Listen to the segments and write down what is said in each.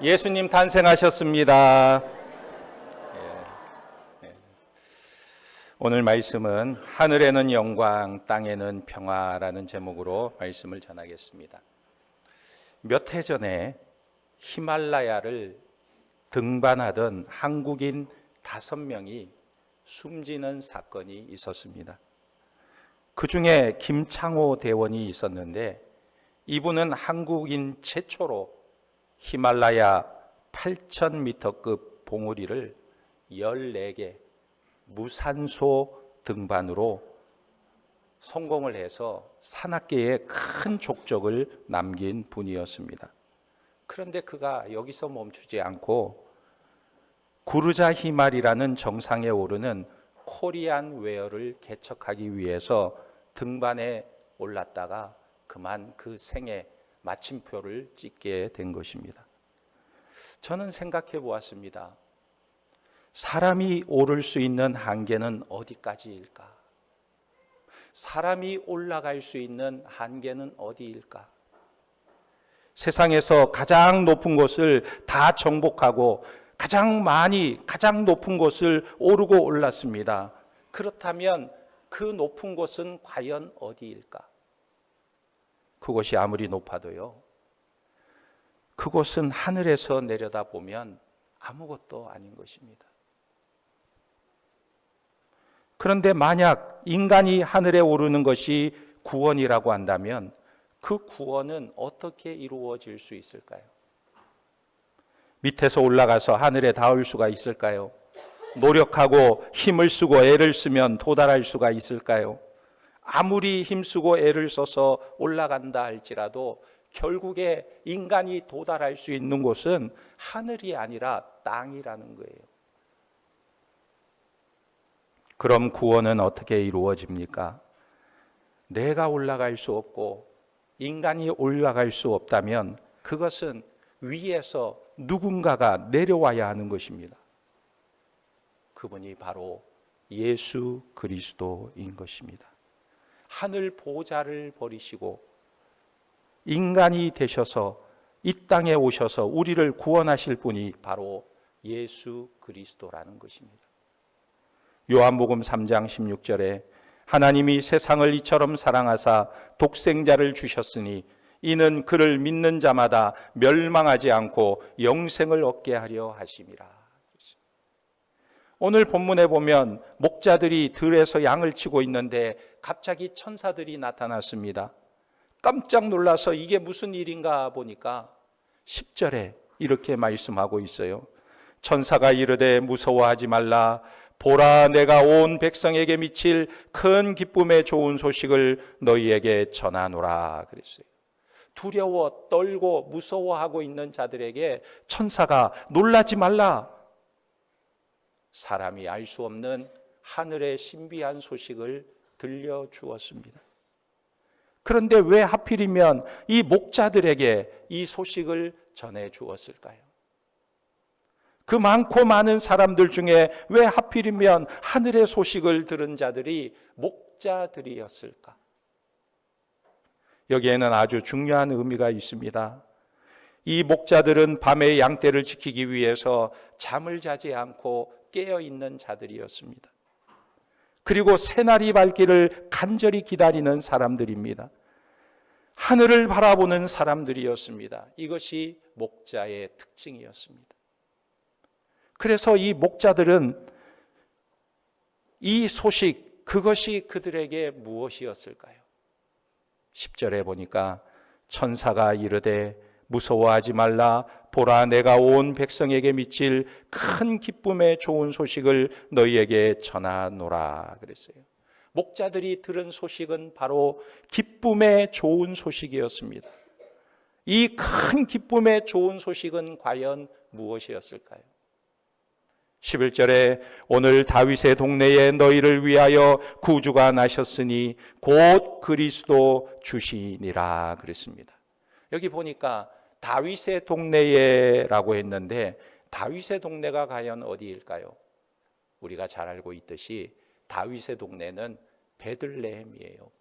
예수님 탄생하셨습니다. 오늘 말씀은 하늘에는 영광, 땅에는 평화라는 제목으로 말씀을 전하겠습니다. 몇 해 전에 히말라야를 등반하던 한국인 5명이 숨지는 사건이 있었습니다. 그 중에 김창호 대원이 있었는데 이분은 한국인 최초로 히말라야 8,000m급 봉우리를 14개 무산소 등반으로 성공을 해서 산악계에 큰 족적을 남긴 분이었습니다. 그런데 그가 여기서 멈추지 않고 구르자 히말이라는 정상에 오르는 코리안 웨어를 개척하기 위해서 등반에 올랐다가 그만 그 생애 마침표를 찍게 된 것입니다. 저는 생각해 보았습니다. 사람이 오를 수 있는 한계는 어디까지일까? 사람이 올라갈 수 있는 한계는 어디일까? 세상에서 가장 높은 곳을 다 정복하고 가장 높은 곳을 오르고 올랐습니다. 그렇다면 그 높은 곳은 과연 어디일까? 그곳이 아무리 높아도요, 그곳은 하늘에서 내려다보면 아무것도 아닌 것입니다. 그런데 만약 인간이 하늘에 오르는 것이 구원이라고 한다면 그 구원은 어떻게 이루어질 수 있을까요? 밑에서 올라가서 하늘에 닿을 수가 있을까요? 노력하고 힘을 쓰고 애를 쓰면 도달할 수가 있을까요? 아무리 힘쓰고 애를 써서 올라간다 할지라도 결국에 인간이 도달할 수 있는 곳은 하늘이 아니라 땅이라는 거예요. 그럼 구원은 어떻게 이루어집니까? 내가 올라갈 수 없고 인간이 올라갈 수 없다면 그것은 위에서 누군가가 내려와야 하는 것입니다. 그분이 바로 예수 그리스도인 것입니다. 하늘 보좌를 버리시고 인간이 되셔서 이 땅에 오셔서 우리를 구원하실 분이 바로 예수 그리스도라는 것입니다. 요한복음 3장 16절에 하나님이 세상을 이처럼 사랑하사 독생자를 주셨으니 이는 그를 믿는 자마다 멸망하지 않고 영생을 얻게 하려 하심이라. 오늘 본문에 보면 목자들이 들에서 양을 치고 있는데 갑자기 천사들이 나타났습니다. 깜짝 놀라서 이게 무슨 일인가 보니까 10절에 이렇게 말씀하고 있어요. 천사가 이르되 무서워하지 말라. 보라, 내가 온 백성에게 미칠 큰 기쁨의 좋은 소식을 너희에게 전하노라 그랬어요. 두려워 떨고 무서워하고 있는 자들에게 천사가 놀라지 말라. 사람이 알 수 없는 하늘의 신비한 소식을 들려주었습니다. 그런데 왜 하필이면 이 목자들에게 이 소식을 전해주었을까요? 그 많고 많은 사람들 중에 왜 하필이면 하늘의 소식을 들은 자들이 목자들이었을까? 여기에는 아주 중요한 의미가 있습니다. 이 목자들은 밤에 양떼를 지키기 위해서 잠을 자지 않고 깨어있는 자들이었습니다. 그리고 새날이 밝기를 간절히 기다리는 사람들입니다. 하늘을 바라보는 사람들이었습니다. 이것이 목자의 특징이었습니다. 그래서 이 목자들은 이 소식, 그것이 그들에게 무엇이었을까요? 10절에 보니까 천사가 이르되 무서워하지 말라. 보라, 내가 온 백성에게 미칠 큰 기쁨의 좋은 소식을 너희에게 전하노라 그랬어요. 목자들이 들은 소식은 바로 기쁨의 좋은 소식이었습니다. 이 큰 기쁨의 좋은 소식은 과연 무엇이었을까요? 11절에 오늘 다윗의 동네에 너희를 위하여 구주가 나셨으니 곧 그리스도 주시니라 그랬습니다. 여기 보니까 다윗의 동네에라고 했는데 다윗의 동네가 과연 어디일까요? 우리가 잘 알고 있듯이 다윗의 동네는 베들레헴이에요.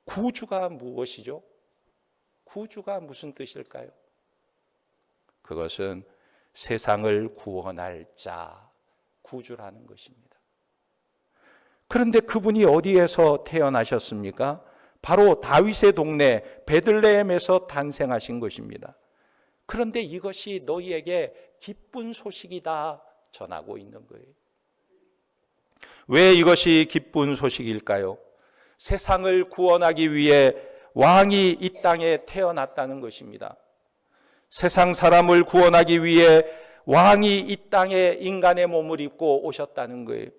구주가 무엇이죠? 구주가 무슨 뜻일까요? 그것은 세상을 구원할 자, 구주라는 것입니다. 그런데 그분이 어디에서 태어나셨습니까? 바로 다윗의 동네 베들레헴에서 탄생하신 것입니다. 그런데 이것이 너희에게 기쁜 소식이다 전하고 있는 거예요. 왜 이것이 기쁜 소식일까요? 세상을 구원하기 위해 왕이 이 땅에 태어났다는 것입니다. 세상 사람을 구원하기 위해 왕이 이 땅에 인간의 몸을 입고 오셨다는 거예요.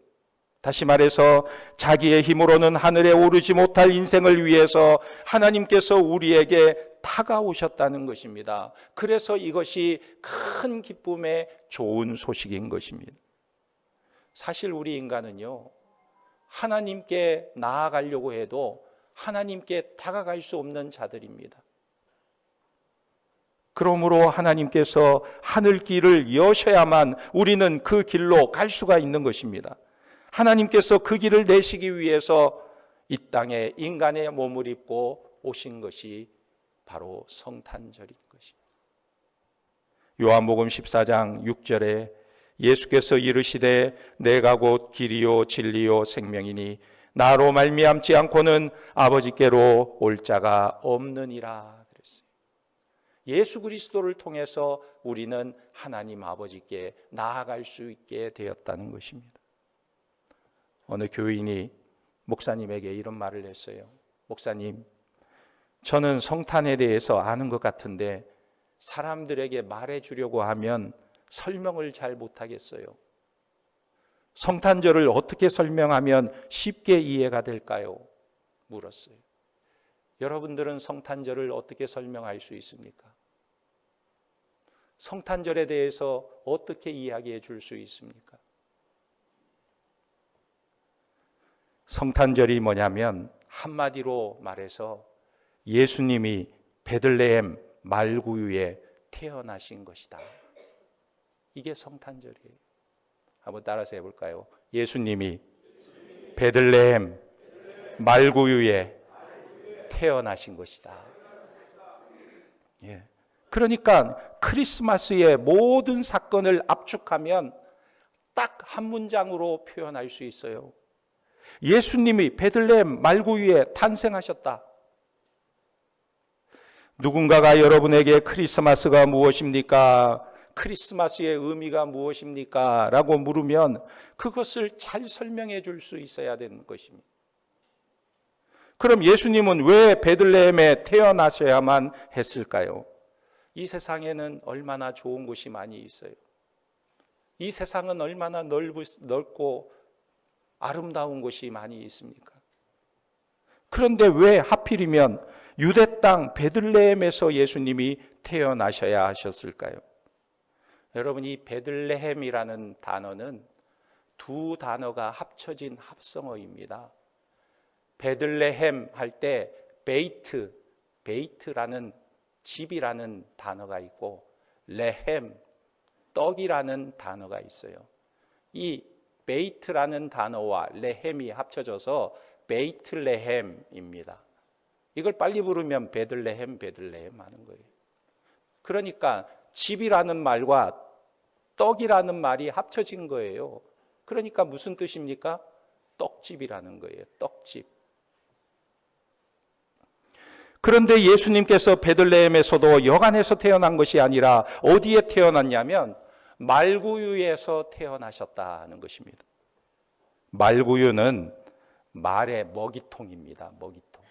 다시 말해서 자기의 힘으로는 하늘에 오르지 못할 인생을 위해서 하나님께서 우리에게 다가오셨다는 것입니다. 그래서 이것이 큰 기쁨의 좋은 소식인 것입니다. 사실 우리 인간은요, 하나님께 나아가려고 해도 하나님께 다가갈 수 없는 자들입니다. 그러므로 하나님께서 하늘길을 여셔야만 우리는 그 길로 갈 수가 있는 것입니다. 하나님께서 그 길을 내시기 위해서 이 땅에 인간의 몸을 입고 오신 것이 바로 성탄절인 것입니다. 요한복음 14장 6절에 예수께서 이르시되 내가 곧 길이요 진리요 생명이니 나로 말미암지 않고는 아버지께로 올 자가 없느니라 그랬어요. 예수 그리스도를 통해서 우리는 하나님 아버지께 나아갈 수 있게 되었다는 것입니다. 어느 교인이 목사님에게 이런 말을 했어요. 목사님, 저는 성탄에 대해서 아는 것 같은데 사람들에게 말해주려고 하면 설명을 잘 못하겠어요. 성탄절을 어떻게 설명하면 쉽게 이해가 될까요? 물었어요. 여러분들은 성탄절을 어떻게 설명할 수 있습니까? 성탄절에 대해서 어떻게 이야기해 줄 수 있습니까? 성탄절이 뭐냐면 한마디로 말해서 예수님이 베들레헴 말구유에 태어나신 것이다. 이게 성탄절이에요. 한번 따라서 해볼까요? 예수님이 베들레헴 말구유에 태어나신 것이다. 예. 그러니까 크리스마스의 모든 사건을 압축하면 딱 한 문장으로 표현할 수 있어요. 예수님이 베들레헴 말구유에 탄생하셨다. 누군가가 여러분에게 크리스마스가 무엇입니까? 크리스마스의 의미가 무엇입니까? 라고 물으면 그것을 잘 설명해 줄 수 있어야 되는 것입니다. 그럼 예수님은 왜 베들레헴에 태어나셔야만 했을까요? 이 세상에는 얼마나 좋은 곳이 많이 있어요. 이 세상은 얼마나 넓고 아름다운 곳이 많이 있습니까? 그런데 왜 하필이면 유대 땅 베들레헴에서 예수님이 태어나셔야 하셨을까요? 여러분, 이 베들레헴이라는 단어는 두 단어가 합쳐진 합성어입니다. 베들레헴 할 때 베이트라는 집이라는 단어가 있고 레헴, 떡이라는 단어가 있어요. 이 베이트라는 단어와 레헴이 합쳐져서 베이틀레헴입니다. 이걸 빨리 부르면 베들레헴 하는 거예요. 그러니까 집이라는 말과 떡이라는 말이 합쳐진 거예요. 그러니까 무슨 뜻입니까? 떡집이라는 거예요. 떡집. 그런데 예수님께서 베들레헴에서도 여간에서 태어난 것이 아니라 어디에 태어났냐면 말구유에서 태어나셨다는 것입니다. 말구유는 말의 먹이통입니다. 먹이통.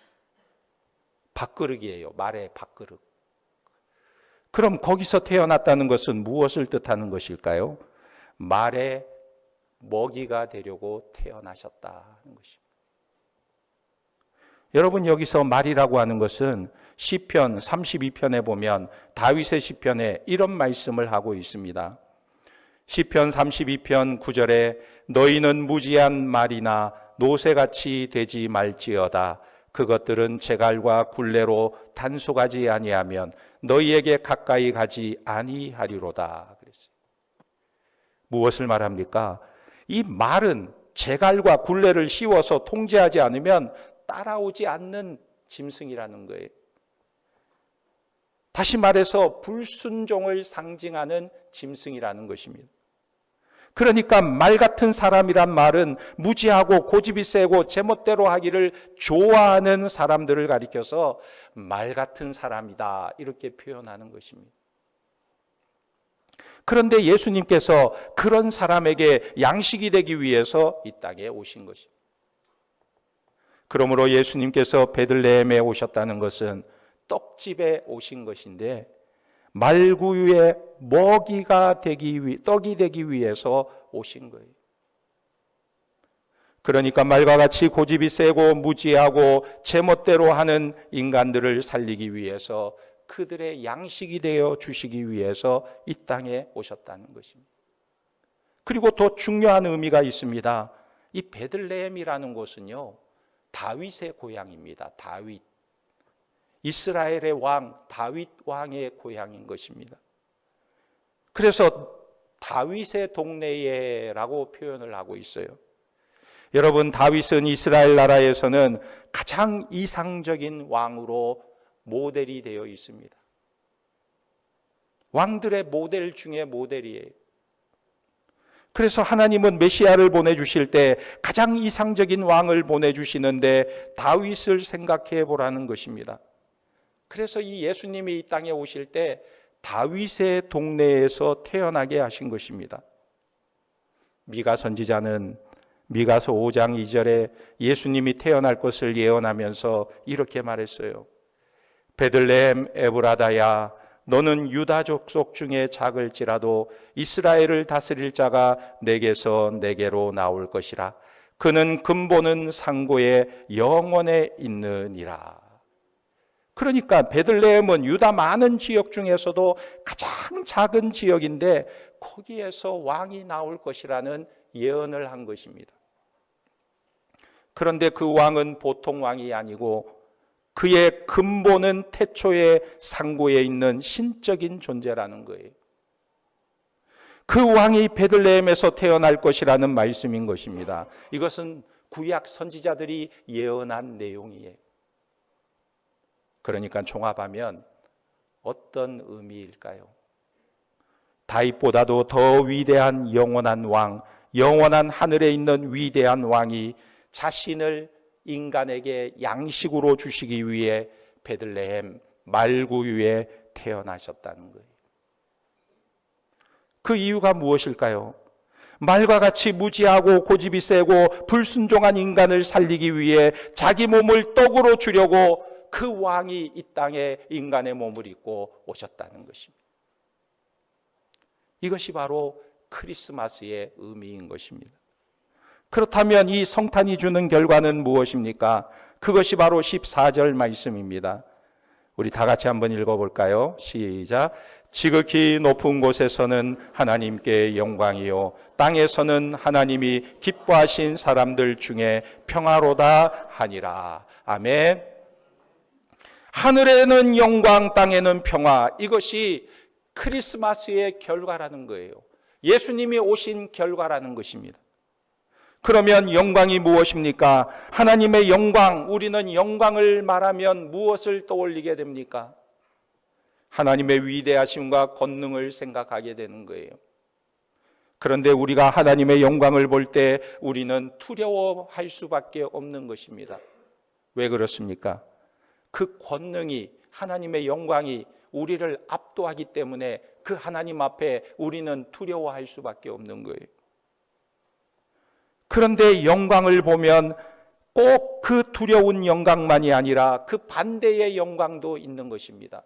밥그릇이에요. 말의 밥그릇. 그럼 거기서 태어났다는 것은 무엇을 뜻하는 것일까요? 말의 먹이가 되려고 태어나셨다는 것입니다. 여러분, 여기서 말이라고 하는 것은 시편 32편에 보면 다윗의 시편에 이런 말씀을 하고 있습니다. 시편 32편 9절에 너희는 무지한 말이나 노새같이 되지 말지어다. 그것들은 재갈과 굴레로 단속하지 아니하면 너희에게 가까이 가지 아니하리로다. 그랬어요. 무엇을 말합니까? 이 말은 재갈과 굴레를 씌워서 통제하지 않으면 따라오지 않는 짐승이라는 거예요. 다시 말해서 불순종을 상징하는 짐승이라는 것입니다. 그러니까 말 같은 사람이란 말은 무지하고 고집이 세고 제멋대로 하기를 좋아하는 사람들을 가리켜서 말 같은 사람이다 이렇게 표현하는 것입니다. 그런데 예수님께서 그런 사람에게 양식이 되기 위해서 이 땅에 오신 것입니다. 그러므로 예수님께서 베들레헴에 오셨다는 것은 떡집에 오신 것인데 말구유의 떡이 되기 위해서 오신 거예요. 그러니까 말과 같이 고집이 세고 무지하고 제멋대로 하는 인간들을 살리기 위해서 그들의 양식이 되어 주시기 위해서 이 땅에 오셨다는 것입니다. 그리고 더 중요한 의미가 있습니다. 이 베들레헴이라는 곳은요, 다윗의 고향입니다. 다윗. 이스라엘의 왕, 다윗 왕의 고향인 것입니다. 그래서 다윗의 동네에라고 표현을 하고 있어요. 여러분, 다윗은 이스라엘 나라에서는 가장 이상적인 왕으로 모델이 되어 있습니다. 왕들의 모델 중에 모델이에요. 그래서 하나님은 메시아를 보내주실 때 가장 이상적인 왕을 보내주시는데 다윗을 생각해 보라는 것입니다. 그래서 이 예수님이 이 땅에 오실 때 다윗의 동네에서 태어나게 하신 것입니다. 미가 선지자는 미가서 5장 2절에 예수님이 태어날 것을 예언하면서 이렇게 말했어요. 베들레헴 에브라다야, 너는 유다 족속 중에 작을지라도 이스라엘을 다스릴 자가 내게서 내게로 나올 것이라. 그는 근본은 상고의 영원에 있느니라. 그러니까 베들레헴은 유다 많은 지역 중에서도 가장 작은 지역인데 거기에서 왕이 나올 것이라는 예언을 한 것입니다. 그런데 그 왕은 보통 왕이 아니고 그의 근본은 태초의 상고에 있는 신적인 존재라는 거예요. 그 왕이 베들레헴에서 태어날 것이라는 말씀인 것입니다. 이것은 구약 선지자들이 예언한 내용이에요. 그러니까 종합하면 어떤 의미일까요? 다윗보다도 더 위대한 영원한 왕, 영원한 하늘에 있는 위대한 왕이 자신을 인간에게 양식으로 주시기 위해 베들레헴 말구유에 태어나셨다는 거예요. 그 이유가 무엇일까요? 말과 같이 무지하고 고집이 세고 불순종한 인간을 살리기 위해 자기 몸을 떡으로 주려고 그 왕이 이 땅에 인간의 몸을 입고 오셨다는 것입니다. 이것이 바로 크리스마스의 의미인 것입니다. 그렇다면 이 성탄이 주는 결과는 무엇입니까? 그것이 바로 14절 말씀입니다. 우리 다 같이 한번 읽어볼까요? 시작. 지극히 높은 곳에서는 하나님께 영광이요 땅에서는 하나님이 기뻐하신 사람들 중에 평화로다 하니라. 아멘. 하늘에는 영광, 땅에는 평화. 이것이 크리스마스의 결과라는 거예요. 예수님이 오신 결과라는 것입니다. 그러면 영광이 무엇입니까? 하나님의 영광, 우리는 영광을 말하면 무엇을 떠올리게 됩니까? 하나님의 위대하심과 권능을 생각하게 되는 거예요. 그런데 우리가 하나님의 영광을 볼 때 우리는 두려워할 수밖에 없는 것입니다. 왜 그렇습니까? 그 권능이, 하나님의 영광이 우리를 압도하기 때문에 그 하나님 앞에 우리는 두려워할 수밖에 없는 거예요. 그런데 영광을 보면 꼭 그 두려운 영광만이 아니라 그 반대의 영광도 있는 것입니다.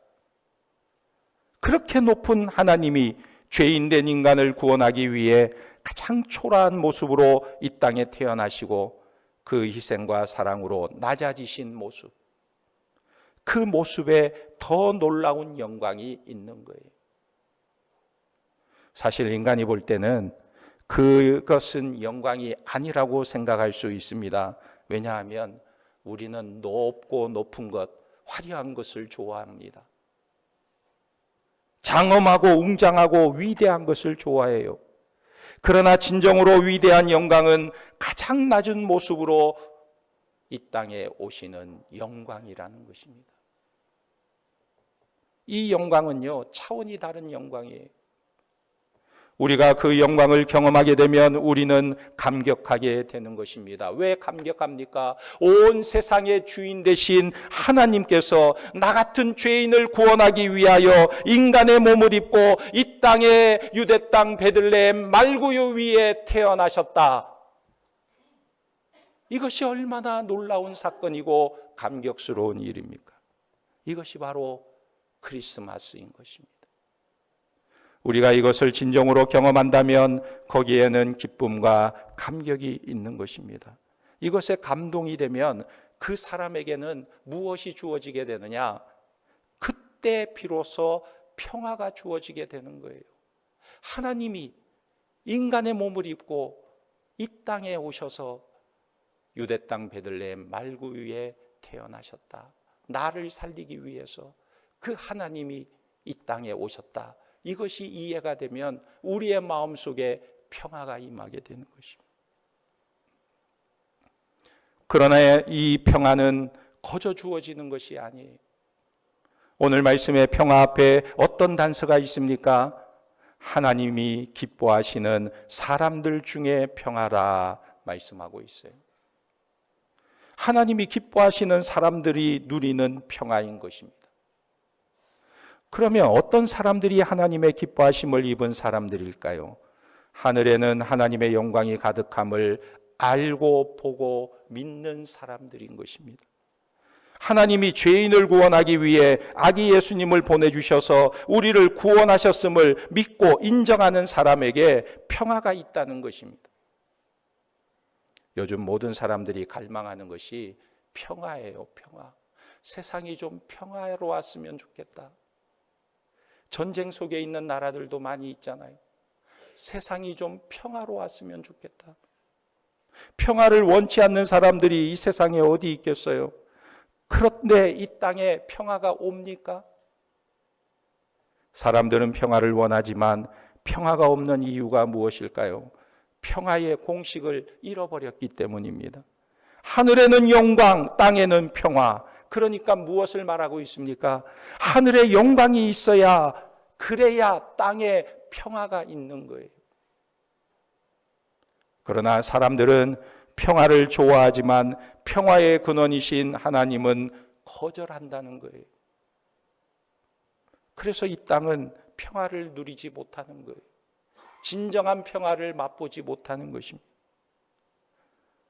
그렇게 높은 하나님이 죄인된 인간을 구원하기 위해 가장 초라한 모습으로 이 땅에 태어나시고 그 희생과 사랑으로 낮아지신 모습, 그 모습에 더 놀라운 영광이 있는 거예요. 사실 인간이 볼 때는 그것은 영광이 아니라고 생각할 수 있습니다. 왜냐하면 우리는 높고 높은 것, 화려한 것을 좋아합니다. 장엄하고 웅장하고 위대한 것을 좋아해요. 그러나 진정으로 위대한 영광은 가장 낮은 모습으로 이 땅에 오시는 영광이라는 것입니다. 이 영광은요, 차원이 다른 영광이에요. 우리가 그 영광을 경험하게 되면 우리는 감격하게 되는 것입니다. 왜 감격합니까? 온 세상의 주인 되신 하나님께서 나 같은 죄인을 구원하기 위하여 인간의 몸을 입고 이 땅의 유대 땅 베들레헴 말구유 위에 태어나셨다. 이것이 얼마나 놀라운 사건이고 감격스러운 일입니까? 이것이 바로 크리스마스인 것입니다. 우리가 이것을 진정으로 경험한다면 거기에는 기쁨과 감격이 있는 것입니다. 이것에 감동이 되면 그 사람에게는 무엇이 주어지게 되느냐? 그때 비로소 평화가 주어지게 되는 거예요. 하나님이 인간의 몸을 입고 이 땅에 오셔서 유대 땅 베들레헴 말구유에 태어나셨다. 나를 살리기 위해서 그 하나님이 이 땅에 오셨다. 이것이 이해가 되면 우리의 마음속에 평화가 임하게 되는 것입니다. 그러나 이 평화는 거저 주어지는 것이 아니에요. 오늘 말씀의 평화 앞에 어떤 단서가 있습니까? 하나님이 기뻐하시는 사람들 중에 평화라 말씀하고 있어요. 하나님이 기뻐하시는 사람들이 누리는 평화인 것입니다. 그러면 어떤 사람들이 하나님의 기뻐하심을 입은 사람들일까요? 하늘에는 하나님의 영광이 가득함을 알고 보고 믿는 사람들인 것입니다. 하나님이 죄인을 구원하기 위해 아기 예수님을 보내주셔서 우리를 구원하셨음을 믿고 인정하는 사람에게 평화가 있다는 것입니다. 요즘 모든 사람들이 갈망하는 것이 평화예요. 평화. 세상이 좀 평화로웠으면 좋겠다. 전쟁 속에 있는 나라들도 많이 있잖아요. 세상이 좀 평화로웠으면 좋겠다. 평화를 원치 않는 사람들이 이 세상에 어디 있겠어요? 그런데 이 땅에 평화가 옵니까? 사람들은 평화를 원하지만 평화가 없는 이유가 무엇일까요? 평화의 공식을 잃어버렸기 때문입니다. 하늘에는 영광, 땅에는 평화. 그러니까 무엇을 말하고 있습니까? 하늘에 영광이 있어야, 그래야 땅에 평화가 있는 거예요. 그러나 사람들은 평화를 좋아하지만 평화의 근원이신 하나님은 거절한다는 거예요. 그래서 이 땅은 평화를 누리지 못하는 거예요. 진정한 평화를 맛보지 못하는 것입니다.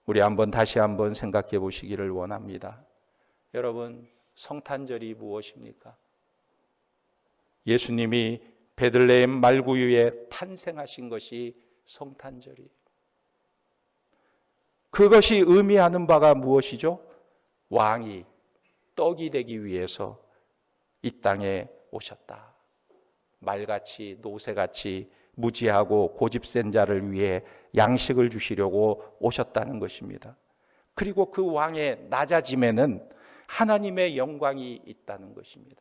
우리 다시 한번 생각해 보시기를 원합니다. 여러분, 성탄절이 무엇입니까? 예수님이 베들레헴 말구유에 탄생하신 것이 성탄절이에요. 그것이 의미하는 바가 무엇이죠? 왕이 떡이 되기 위해서 이 땅에 오셨다. 말같이 노새같이 무지하고 고집센 자를 위해 양식을 주시려고 오셨다는 것입니다. 그리고 그 왕의 낮아짐에는 하나님의 영광이 있다는 것입니다.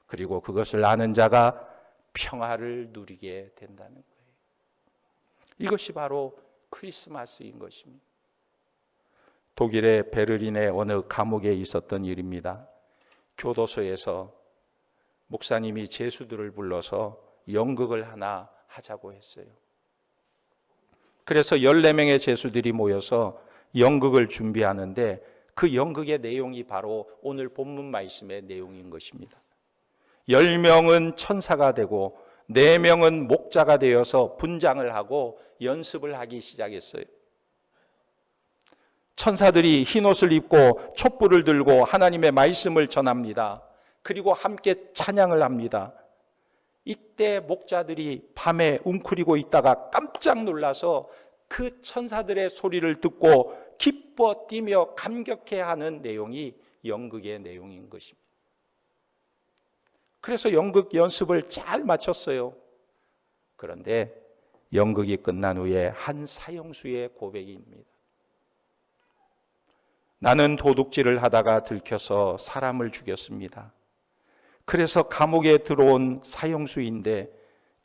그리고 그것을 아는 자가 평화를 누리게 된다는 거예요. 이것이 바로 크리스마스인 것입니다. 독일의 베를린의 어느 감옥에 있었던 일입니다. 교도소에서 목사님이 제수들을 불러서 연극을 하나 하자고 했어요. 그래서 14명의 제수들이 모여서 연극을 준비하는데 그 연극의 내용이 바로 오늘 본문 말씀의 내용인 것입니다. 10명은 천사가 되고 4명은 목자가 되어서 분장을 하고 연습을 하기 시작했어요. 천사들이 흰옷을 입고 촛불을 들고 하나님의 말씀을 전합니다. 그리고 함께 찬양을 합니다. 이때 목자들이 밤에 웅크리고 있다가 깜짝 놀라서 그 천사들의 소리를 듣고 기뻐 뛰며 감격해하는 내용이 연극의 내용인 것입니다. 그래서 연극 연습을 잘 마쳤어요. 그런데 연극이 끝난 후에 한 사형수의 고백입니다. 나는 도둑질을 하다가 들켜서 사람을 죽였습니다. 그래서 감옥에 들어온 사형수인데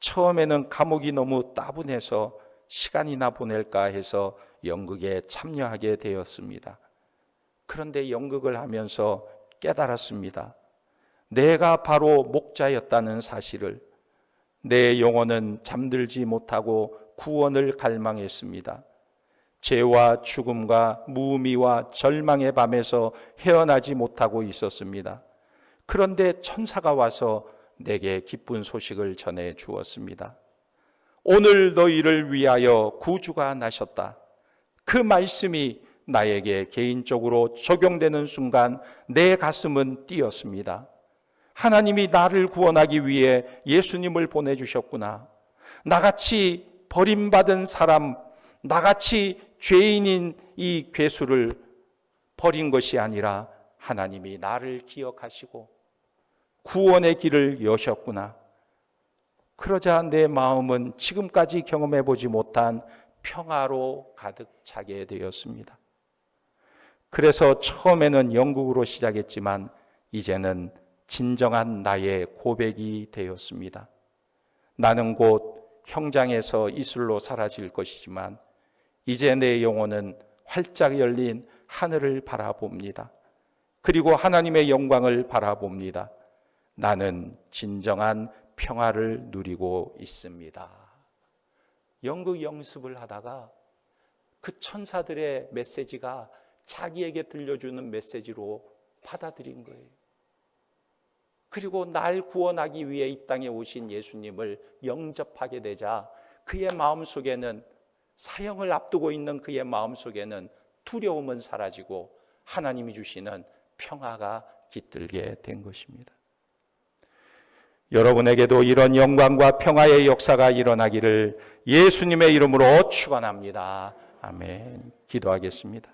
처음에는 감옥이 너무 따분해서 시간이나 보낼까 해서 연극에 참여하게 되었습니다. 그런데 연극을 하면서 깨달았습니다. 내가 바로 목자였다는 사실을. 내 영혼은 잠들지 못하고 구원을 갈망했습니다. 죄와 죽음과 무의미와 절망의 밤에서 헤어나지 못하고 있었습니다. 그런데 천사가 와서 내게 기쁜 소식을 전해 주었습니다. 오늘 너희를 위하여 구주가 나셨다. 그 말씀이 나에게 개인적으로 적용되는 순간 내 가슴은 뛰었습니다. 하나님이 나를 구원하기 위해 예수님을 보내주셨구나. 나같이 버림받은 사람, 나같이 죄인인 이 괴수를 버린 것이 아니라 하나님이 나를 기억하시고 구원의 길을 여셨구나. 그러자 내 마음은 지금까지 경험해 보지 못한 평화로 가득 차게 되었습니다. 그래서 처음에는 연극으로 시작했지만 이제는 진정한 나의 고백이 되었습니다. 나는 곧 형장에서 이슬로 사라질 것이지만 이제 내 영혼은 활짝 열린 하늘을 바라봅니다. 그리고 하나님의 영광을 바라봅니다. 나는 진정한 평화를 누리고 있습니다. 연극 연습을 하다가 그 천사들의 메시지가 자기에게 들려주는 메시지로 받아들인 거예요. 그리고 날 구원하기 위해 이 땅에 오신 예수님을 영접하게 되자 그의 마음속에는, 사형을 앞두고 있는 그의 마음속에는 두려움은 사라지고 하나님이 주시는 평화가 깃들게 된 것입니다. 여러분에게도 이런 영광과 평화의 역사가 일어나기를 예수님의 이름으로 축원합니다. 아멘. 기도하겠습니다.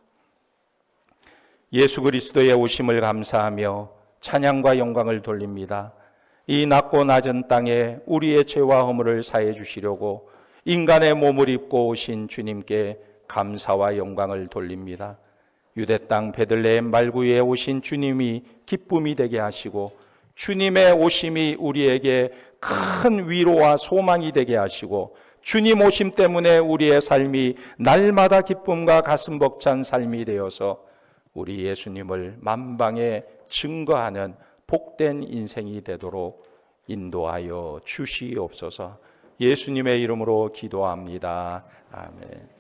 예수 그리스도의 오심을 감사하며 찬양과 영광을 돌립니다. 이 낮고 낮은 땅에 우리의 죄와 허물을 사해 주시려고 인간의 몸을 입고 오신 주님께 감사와 영광을 돌립니다. 유대 땅 베들레헴 말구에 오신 주님이 기쁨이 되게 하시고 주님의 오심이 우리에게 큰 위로와 소망이 되게 하시고 주님 오심 때문에 우리의 삶이 날마다 기쁨과 가슴 벅찬 삶이 되어서 우리 예수님을 만방에 증거하는 복된 인생이 되도록 인도하여 주시옵소서. 예수님의 이름으로 기도합니다. 아멘.